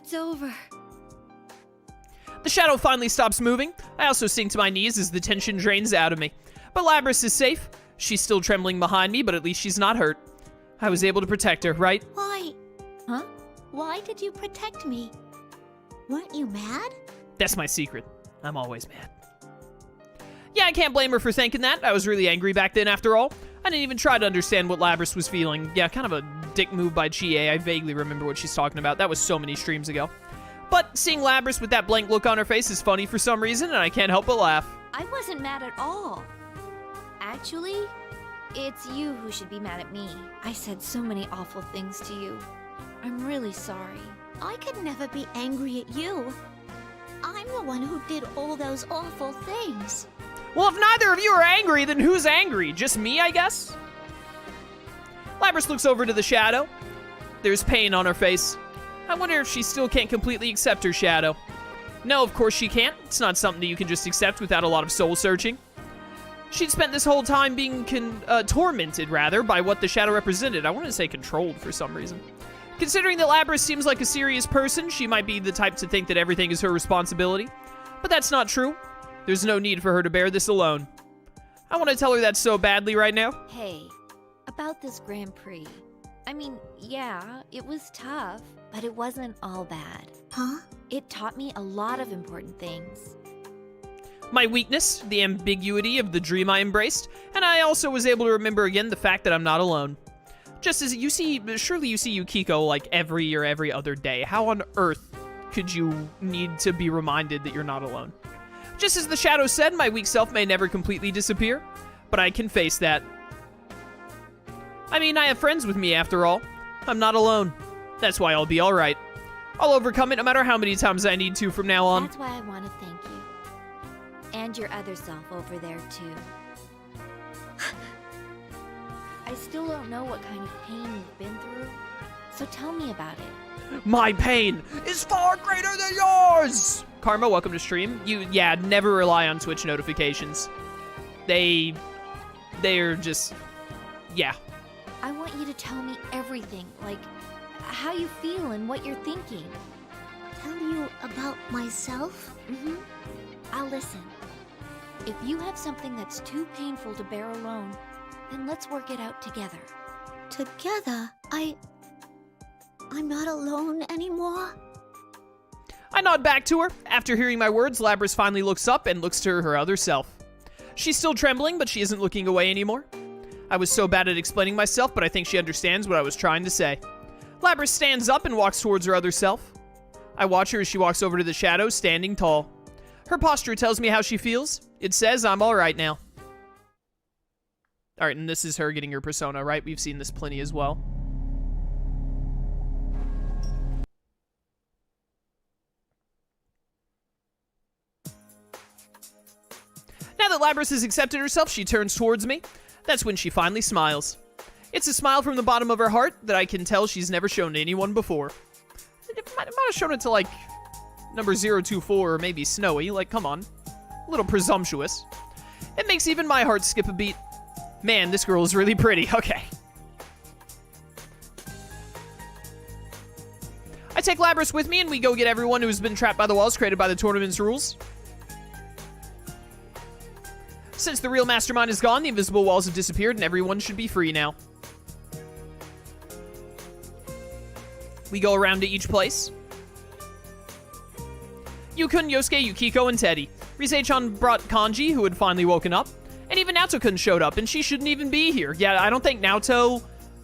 It's over. The shadow finally stops moving. I also sink to my knees as the tension drains out of me. But Labrys is safe. She's still trembling behind me, but at least she's not hurt. I was able to protect her, right? Why? Huh? Why did you protect me? Weren't you mad? That's my secret. I'm always mad. Yeah, I can't blame her for thinking that. I was really angry back then, after all. I didn't even try to understand what Labrys was feeling. Yeah, kind of a dick move by Chie. I vaguely remember what she's talking about. That was so many streams ago. But seeing Labrys with that blank look on her face is funny for some reason, and I can't help but laugh. I wasn't mad at all. Actually, it's you who should be mad at me. I said so many awful things to you. I'm really sorry. I could never be angry at you. I'm the one who did all those awful things. Well, if neither of you are angry, then who's angry? Just me, I guess? Labrys looks over to the shadow. There's pain on her face. I wonder if she still can't completely accept her shadow. No, of course she can't. It's not something that you can just accept without a lot of soul searching. She'd spent this whole time being tormented, rather, by what the shadow represented. I wanted to say controlled for some reason. Considering that Labrys seems like a serious person, she might be the type to think that everything is her responsibility. But that's not true. There's no need for her to bear this alone. I want to tell her that so badly right now. Hey, about this Grand Prix. I mean, yeah, it was tough, but it wasn't all bad. Huh? It taught me a lot of important things. My weakness, the ambiguity of the dream I embraced, and I also was able to remember again the fact that I'm not alone. Just as you see, surely you see Yukiko like every or every other day. How on earth could you need to be reminded that you're not alone? Just as the shadow said, my weak self may never completely disappear, but I can face that. I mean, I have friends with me after all. I'm not alone. That's why I'll be alright. I'll overcome it no matter how many times I need to from now on. That's why I want to thank you. And your other self over there, too. I still don't know what kind of pain you've been through, so tell me about it. My pain is far greater than yours! Karma, welcome to stream. Yeah, never rely on Twitch notifications. They're just, yeah. I want you to tell me everything, like how you feel and what you're thinking. Tell you about myself? Mm-hmm. I'll listen. If you have something that's too painful to bear alone, then let's work it out together. Together? I'm not alone anymore? I nod back to her. After hearing my words, Labrys finally looks up and looks to her other self. She's still trembling, but she isn't looking away anymore. I was so bad at explaining myself, but I think she understands what I was trying to say. Labrys stands up and walks towards her other self. I watch her as she walks over to the shadow, standing tall. Her posture tells me how she feels. It says I'm alright now. Alright, and this is her getting her persona, right? We've seen this plenty as well. Now that Labrys has accepted herself, she turns towards me. That's when she finally smiles. It's a smile from the bottom of her heart that I can tell she's never shown to anyone before. It might have shown it to, like, number 024 or maybe Snowy. Like, come on. A little presumptuous. It makes even my heart skip a beat. Man, this girl is really pretty. Okay. I take Labrys with me and we go get everyone who's been trapped by the walls created by the tournament's rules. Since the real mastermind is gone, the invisible walls have disappeared and everyone should be free now. We go around to each place. Yukun, Yosuke, Yukiko, and Teddy. Rise-chan brought Kanji, who had finally woken up. And even Naoto-kun showed up, and she shouldn't even be here. Yeah, I don't think Naoto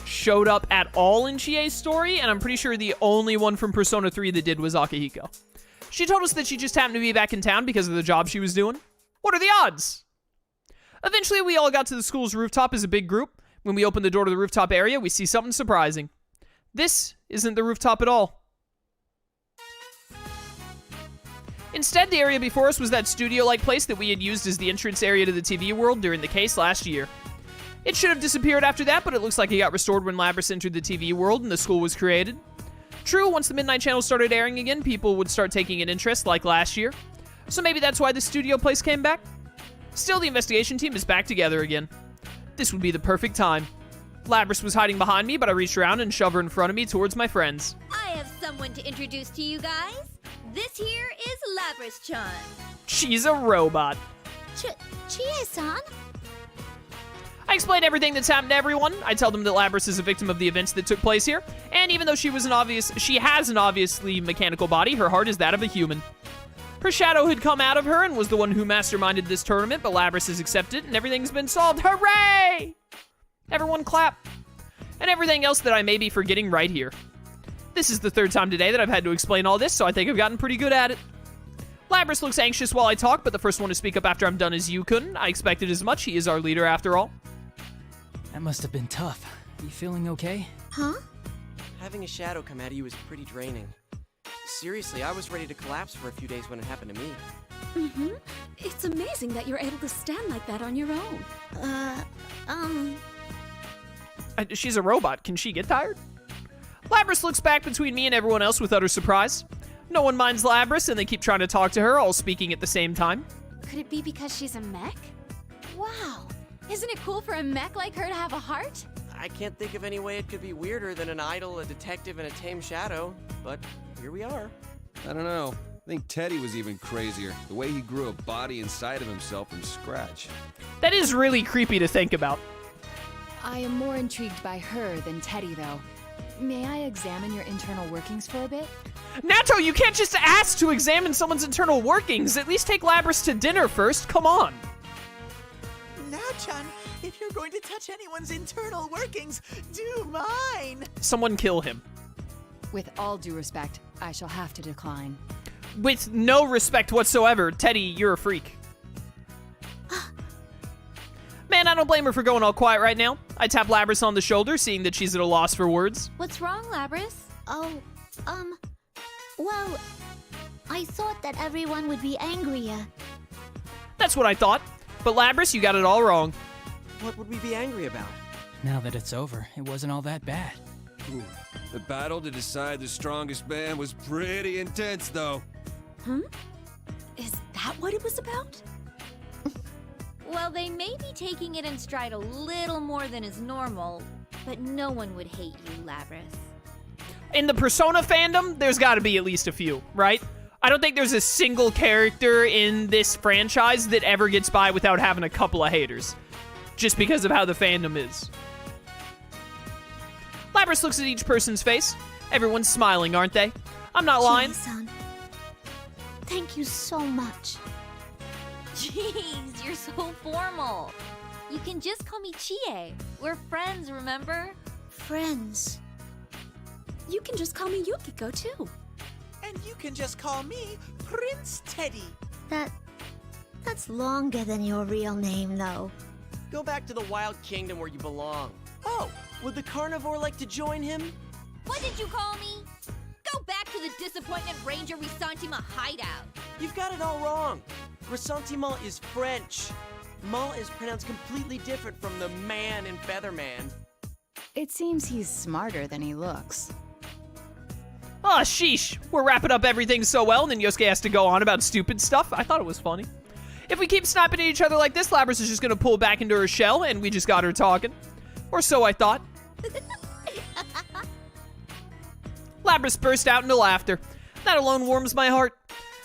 showed up at all in Chie's story, and I'm pretty sure the only one from Persona 3 that did was Akihiko. She told us that she just happened to be back in town because of the job she was doing. What are the odds? Eventually, we all got to the school's rooftop as a big group. When we open the door to the rooftop area, we see something surprising. This isn't the rooftop at all. Instead, the area before us was that studio-like place that we had used as the entrance area to the TV world during the case last year. It should have disappeared after that, but it looks like it got restored when Labrys entered the TV world and the school was created. True, once the Midnight Channel started airing again, people would start taking an interest like last year. So maybe that's why the studio place came back? Still, the investigation team is back together again. This would be the perfect time. Labrys was hiding behind me, but I reached around and shoved her in front of me towards my friends. I have someone want to introduce to you guys. This here is Labris-chan. She's a robot. Chie-san? I explain everything that's happened to everyone. I tell them that Labris is a victim of the events that took place here, and even though she has an obviously mechanical body, her heart is that of a human. Her shadow had come out of her and was the one who masterminded this tournament, but Labris has accepted and everything's been solved. Hooray! Everyone clap. And everything else that I may be forgetting right here. This is the third time today that I've had to explain all this, so I think I've gotten pretty good at it. Labris looks anxious while I talk, but the first one to speak up after I'm done is Yukun. I expected as much. He is our leader after all. That must have been tough. You feeling okay? Huh? Having a shadow come at you is pretty draining. Seriously, I was ready to collapse for a few days when it happened to me. Mm-hmm. It's amazing that you're able to stand like that on your own. She's a robot. Can she get tired? Labris looks back between me and everyone else with utter surprise. No one minds Labris, and they keep trying to talk to her, all speaking at the same time. Could it be because she's a mech? Wow. Isn't it cool for a mech like her to have a heart? I can't think of any way it could be weirder than an idol, a detective, and a tame shadow, but here we are. I don't know. I think Teddy was even crazier. The way he grew a body inside of himself from scratch. That is really creepy to think about. I am more intrigued by her than Teddy, though. May I examine your internal workings for a bit? Nato, you can't just ask to examine someone's internal workings. At least take Labris to dinner first. Come on. Now-chan, if you're going to touch anyone's internal workings, do mine! Someone kill him. With all due respect, I shall have to decline. With no respect whatsoever. Teddy, you're a freak. Man, I don't blame her for going all quiet right now. I tap Labris on the shoulder, seeing that she's at a loss for words. What's wrong, Labris? Well, I thought that everyone would be angrier. That's what I thought. But Labris, you got it all wrong. What would we be angry about? Now that it's over, it wasn't all that bad. Ooh, the battle to decide the strongest man was pretty intense, though. Is that what it was about? Well, they may be taking it in stride a little more than is normal, but no one would hate you, Labris. In the Persona fandom, there's got to be at least a few, right? I don't think there's a single character in this franchise that ever gets by without having a couple of haters. Just because of how the fandom is. Labris looks at each person's face. Everyone's smiling, aren't they? I'm not lying. Chie-san, thank you so much. Jeez, you're so formal. You can just call me Chie. We're friends, remember? Friends. You can just call me Yukiko, too. And you can just call me Prince Teddy. That's longer than your real name, though. Go back to the Wild Kingdom where you belong. Oh, would the carnivore like to join him? What did you call me? Go back to the Disappointment Ranger Ressentiment hideout. You've got it all wrong. Ressentiment is French. Malt is pronounced completely different from the man in Featherman. It seems he's smarter than he looks. Oh, sheesh. We're wrapping up everything so well, and then Yosuke has to go on about stupid stuff. I thought it was funny. If we keep snapping at each other like this, Labris is just going to pull back into her shell, and we just got her talking. Or so I thought. Labris burst out into laughter. That alone warms my heart.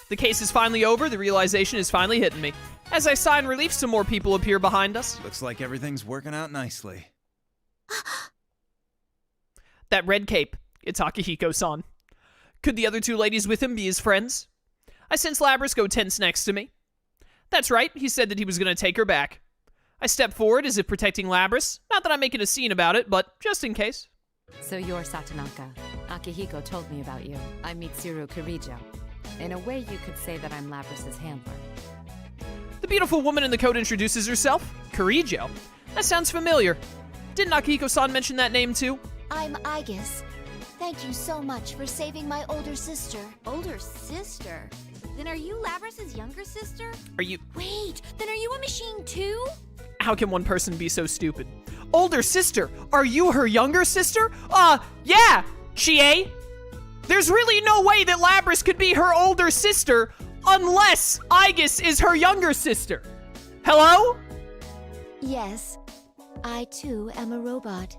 The case is finally over. The realization is finally hitting me. As I sigh in relief, some more people appear behind us. Looks like everything's working out nicely. That red cape. It's Akihiko-san. Could the other two ladies with him be his friends? I sense Labris go tense next to me. That's right, he said that he was going to take her back. I step forward as if protecting Labris. Not that I'm making a scene about it, but just in case. So you're Satonaka. Akihiko told me about you. I'm Mitsuru Kirijo. In a way, you could say that I'm Labris's handler. The beautiful woman in the coat introduces herself. Kirijo. That sounds familiar. Didn't Akihiko-san mention that name too? I'm Aigis. Thank you so much for saving my older sister. Older sister? Then are you Labris's younger sister? Are you... Wait, then are you a machine too? How can one person be so stupid? Older sister? Are you her younger sister? Yeah, Chie. There's really no way that Labris could be her older sister unless Aigis is her younger sister. Hello? Yes, I too am a robot.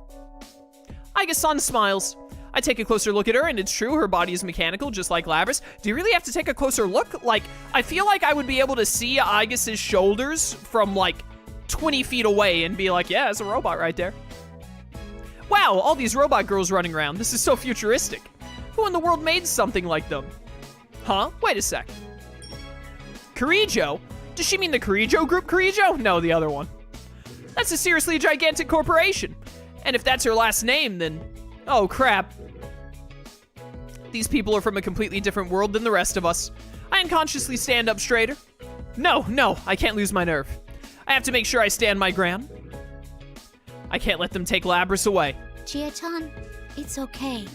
Aigis-san smiles. I take a closer look at her, and it's true, her body is mechanical, just like Labris. Do you really have to take a closer look? Like, I feel like I would be able to see Aigis' shoulders from, like, 20 feet away and be like, yeah, it's a robot right there. Wow, all these robot girls running around. This is so futuristic. Who in the world made something like them? Huh? Wait a sec. Kirijo? Does she mean the Kirijo group Kirijo? No, the other one. That's a seriously gigantic corporation. And if that's her last name, then... oh, crap. These people are from a completely different world than the rest of us. I unconsciously stand up straighter. No, I can't lose my nerve. I have to make sure I stand my ground. I can't let them take Labris away. Chie-chan, it's okay.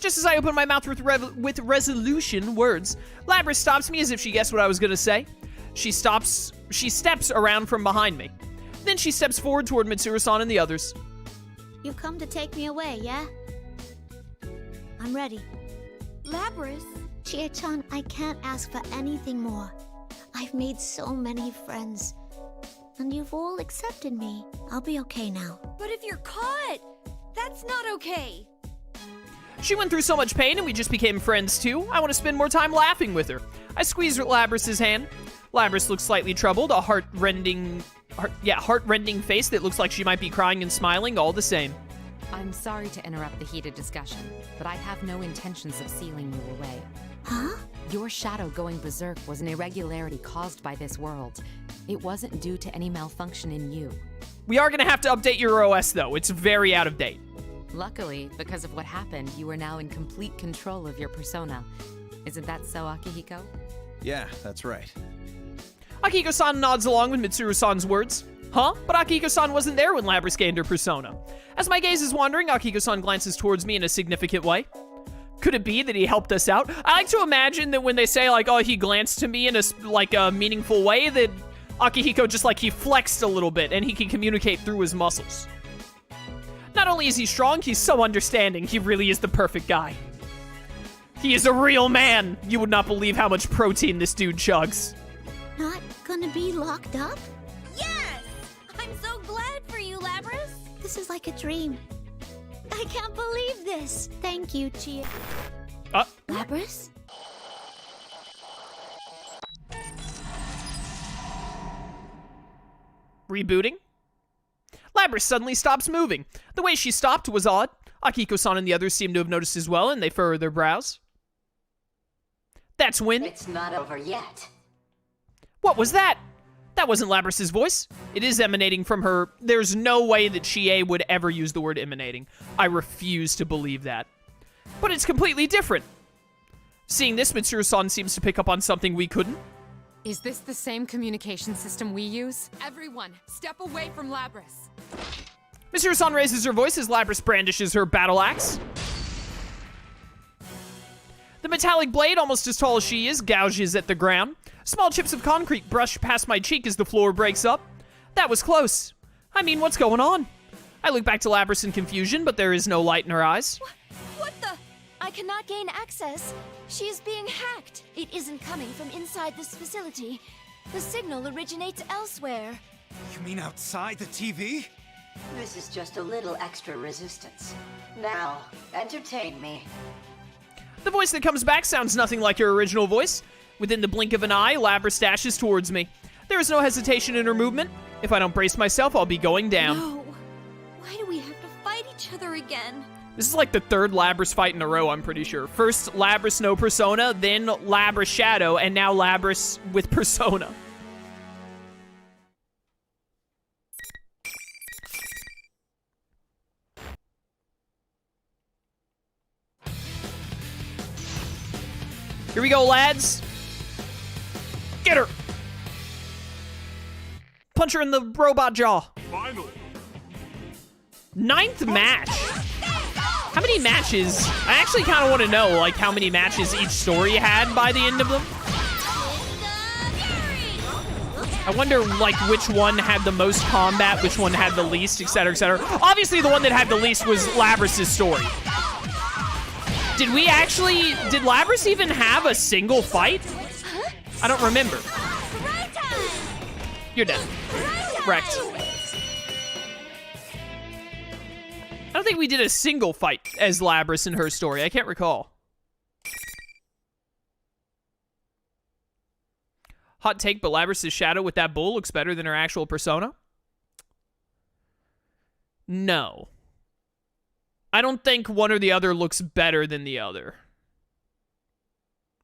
Just as I open my mouth with resolution words, Labris stops me as if she guessed what I was gonna say. She steps around from behind me. Then she steps forward toward Mitsuru-san and the others. You've come to take me away, yeah? I'm ready. Labris. Chie-chan, I can't ask for anything more. I've made so many friends. And you've all accepted me. I'll be okay now. But if you're caught, that's not okay. She went through so much pain and we just became friends too. I want to spend more time laughing with her. I squeeze Labris' hand. Labris looks slightly troubled, a heart-rending face that looks like she might be crying and smiling all the same. I'm sorry to interrupt the heated discussion, but I have no intentions of sealing you away. Huh? Your shadow going berserk was an irregularity caused by this world. It wasn't due to any malfunction in you. We are going to have to update your OS though. It's very out of date. Luckily, because of what happened, you are now in complete control of your persona. Isn't that so, Akihiko? Yeah, that's right. Akihiko-san nods along with Mitsuru-san's words. Huh? But Akihiko-san wasn't there when Labris gained her persona. As my gaze is wandering, Akihiko-san glances towards me in a significant way. Could it be that he helped us out? I like to imagine that when they say, like, oh, he glanced to me in a meaningful way, that Akihiko just, like, he flexed a little bit and he can communicate through his muscles. Not only is he strong, he's so understanding. He really is the perfect guy. He is a real man. You would not believe how much protein this dude chugs. Not gonna be locked up? Yes! I'm so glad for you, Labris. This is like a dream. I can't believe this. Thank you, Chie. Labris? Rebooting? Labris suddenly stops moving. The way she stopped was odd. Akihiko-san and the others seem to have noticed as well, and they furrow their brows. That's when... It's not over yet. What was that? That wasn't Labris' voice. It is emanating from her. There's no way that Chie would ever use the word emanating. I refuse to believe that. But it's completely different. Seeing this, Mitsuru-san seems to pick up on something we couldn't. Is this the same communication system we use? Everyone, step away from Labris. Mitsuru-san raises her voice as Labris brandishes her battle axe. The metallic blade, almost as tall as she is, gouges at the ground. Small chips of concrete brush past my cheek as the floor breaks up. That was close. I mean, what's going on? I look back to Labris in confusion, but there is no light in her eyes. What the? I cannot gain access. She is being hacked. It isn't coming from inside this facility. The signal originates elsewhere. You mean outside the TV? This is just a little extra resistance. Now, entertain me. The voice that comes back sounds nothing like her original voice. Within the blink of an eye, Labris dashes towards me. There is no hesitation in her movement. If I don't brace myself, I'll be going down. No. Why do we have to fight each other again? This is like the third Labris fight in a row, I'm pretty sure. First Labris no Persona, then Labris Shadow, and now Labris with Persona. Here we go, lads. Get her. Punch her in the robot jaw. Finally. 9th match. How many matches? I actually kind of want to know, like, how many matches each story had by the end of them. I wonder, like, which one had the most combat, which one had the least, etc., etc. Obviously, the one that had the least was Labris' story. Did Labris even have a single fight? I don't remember. You're dead. Wrecked. I don't think we did a single fight as Labrys in her story. I can't recall. Hot take, but Labrys' shadow with that bull looks better than her actual persona? No. I don't think one or the other looks better than the other.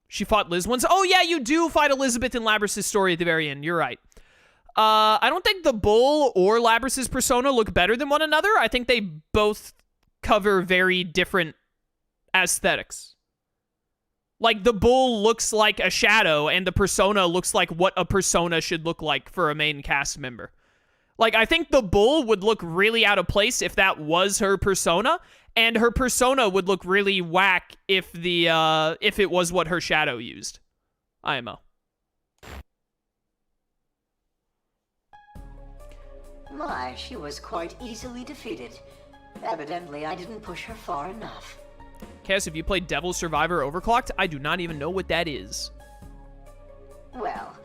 She fought Liz once. Oh, yeah, you do fight Elizabeth in Labrys' story at the very end. You're right. I don't think the bull or Labrys' persona look better than one another. I think they both cover very different aesthetics. Like, the bull looks like a shadow, and the persona looks like what a persona should look like for a main cast member. Like, I think the bull would look really out of place if that was her persona, and her persona would look really whack if it was what her shadow used. IMO. My, she was quite easily defeated. Evidently, I didn't push her far enough. Cass, have you played Devil Survivor Overclocked? I do not even know what that is. Well,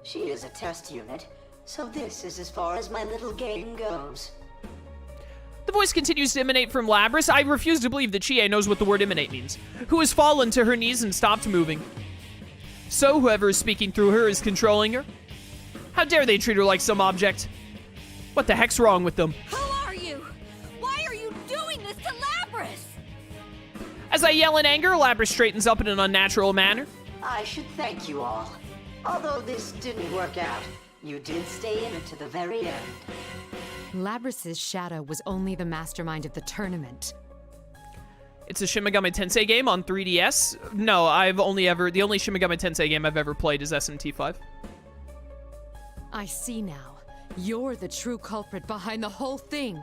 she is a test unit, so this is as far as my little game goes. The voice continues to emanate from Labrys. I refuse to believe that Chie knows what the word emanate means. Who has fallen to her knees and stopped moving. So whoever is speaking through her is controlling her. How dare they treat her like some object? What the heck's wrong with them? Who are you? Why are you doing this to Labrys? As I yell in anger, Labrys straightens up in an unnatural manner. I should thank you all. Although this didn't work out, you did stay in it to the very end. Labrys' shadow was only the mastermind of the tournament. It's a Shin Megami Tensei game on 3DS. No, the only Shin Megami Tensei game I've ever played is SMT5. I see now. You're the true culprit behind the whole thing.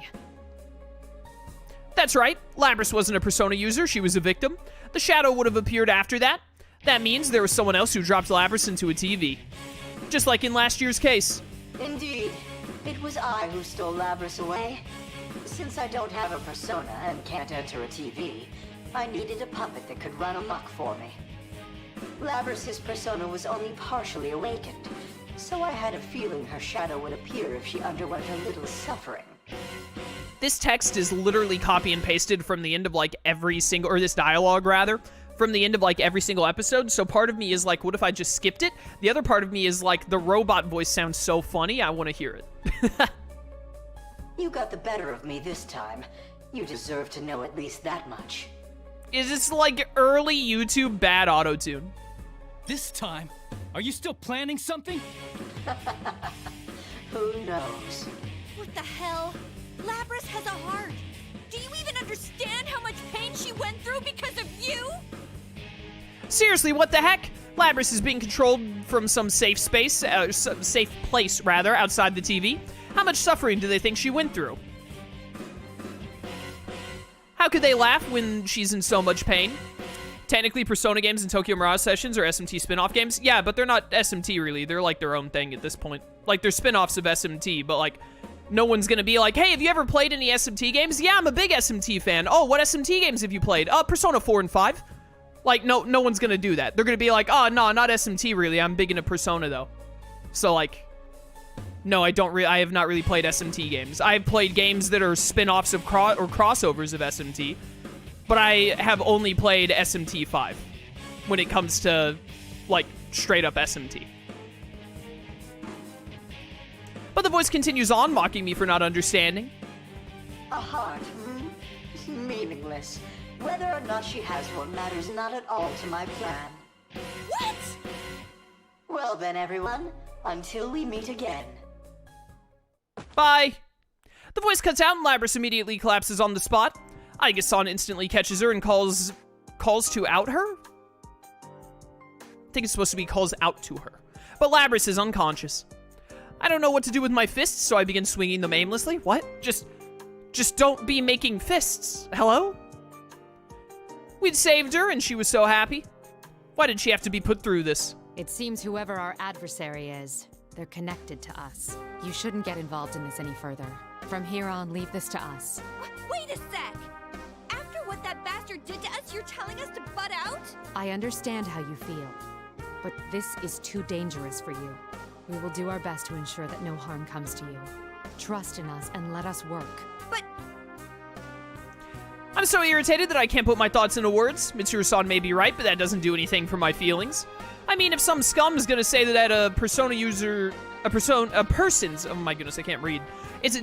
That's right. Labrys wasn't a persona user, she was a victim. The shadow would have appeared after that. That means there was someone else who dropped Labrys into a TV. Just like in last year's case. Indeed. It was I who stole Labrys away. Since I don't have a persona and can't enter a TV, I needed a puppet that could run amok for me. Labrys' persona was only partially awakened, so I had a feeling her shadow would appear if she underwent a little suffering. This text is literally copy and pasted from the end of like every single, or this dialogue rather, from the end of like every single episode. So part of me is like, what if I just skipped it? The other part of me is like, the robot voice sounds so funny, I want to hear it. You got the better of me this time. You deserve to know at least that much. Is this like early YouTube bad autotune? This time? Are you still planning something? Who knows? What the hell? Labrys has a heart. Do you even understand how much pain she went through because of you? Seriously, what the heck? Labrys is being controlled from some safe space, safe place rather, outside the TV. How much suffering do they think she went through? How could they laugh when she's in so much pain? Technically, Persona games and Tokyo Mirage Sessions are SMT spin-off games. Yeah, but they're not SMT really. They're like their own thing at this point. Like, they're spin-offs of SMT, but like, no one's gonna be like, hey, have you ever played any SMT games? Yeah, I'm a big SMT fan. Oh, what SMT games have you played? Persona 4 and 5. Like, no one's gonna do that. They're gonna be like, oh, no, not SMT really. I'm big into Persona though. So like, no, I have not really played SMT games. I've played games that are spin-offs of or crossovers of SMT, but I have only played SMT 5 when it comes to like straight up SMT. But the voice continues on, mocking me for not understanding. A heart, meaningless. Whether or not she has one matters not at all to my plan. What? Well then, everyone, until we meet again. Bye. The voice cuts out and Labrys immediately collapses on the spot. Aigasan instantly catches her and calls to out her? I think it's supposed to be calls out to her. But Labrys is unconscious. I don't know what to do with my fists, so I begin swinging them aimlessly. What? Just don't be making fists. Hello? We'd saved her, and she was so happy. Why did she have to be put through this? It seems whoever our adversary is, they're connected to us. You shouldn't get involved in this any further. From here on, leave this to us. Wait a sec! After what that bastard did to us, you're telling us to butt out? I understand how you feel, but this is too dangerous for you. We will do our best to ensure that no harm comes to you. Trust in us and let us work. But... I'm so irritated that I can't put my thoughts into words. Mitsuru-san may be right, but that doesn't do anything for my feelings. I mean, if some scum's gonna say that a Persona user... a person's... Oh my goodness, I can't read.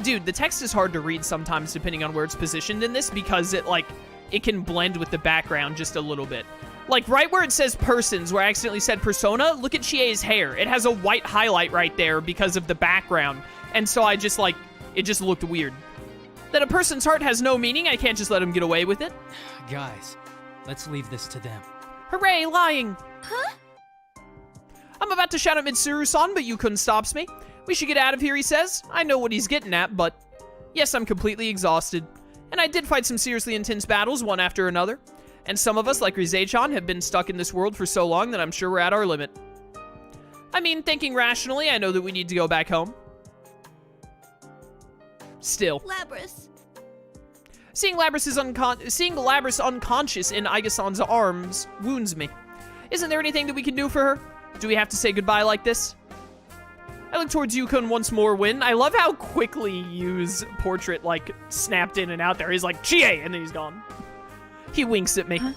Dude, the text is hard to read sometimes depending on where it's positioned in this because it can blend with the background just a little bit. Like, right where it says persons, where I accidentally said persona, look at Chie's hair. It has a white highlight right there because of the background. And so I just, it just looked weird. That a person's heart has no meaning, I can't just let him get away with it. Guys, let's leave this to them. Hooray, lying! Huh? I'm about to shout at Mitsuru-san, but you couldn't stop me. We should get out of here, he says. I know what he's getting at, but... Yes, I'm completely exhausted. And I did fight some seriously intense battles, one after another. And some of us, like Rise-chan, have been stuck in this world for so long that I'm sure we're at our limit. I mean, thinking rationally, I know that we need to go back home. Still. Labrys. Seeing Labrys unconscious in Aiga-san's arms wounds me. Isn't there anything that we can do for her? Do we have to say goodbye like this? I look towards Yukon once more when... I love how quickly Yu's portrait, snapped in and out there. He's like, Chie! And then he's gone. He winks at me. Huh?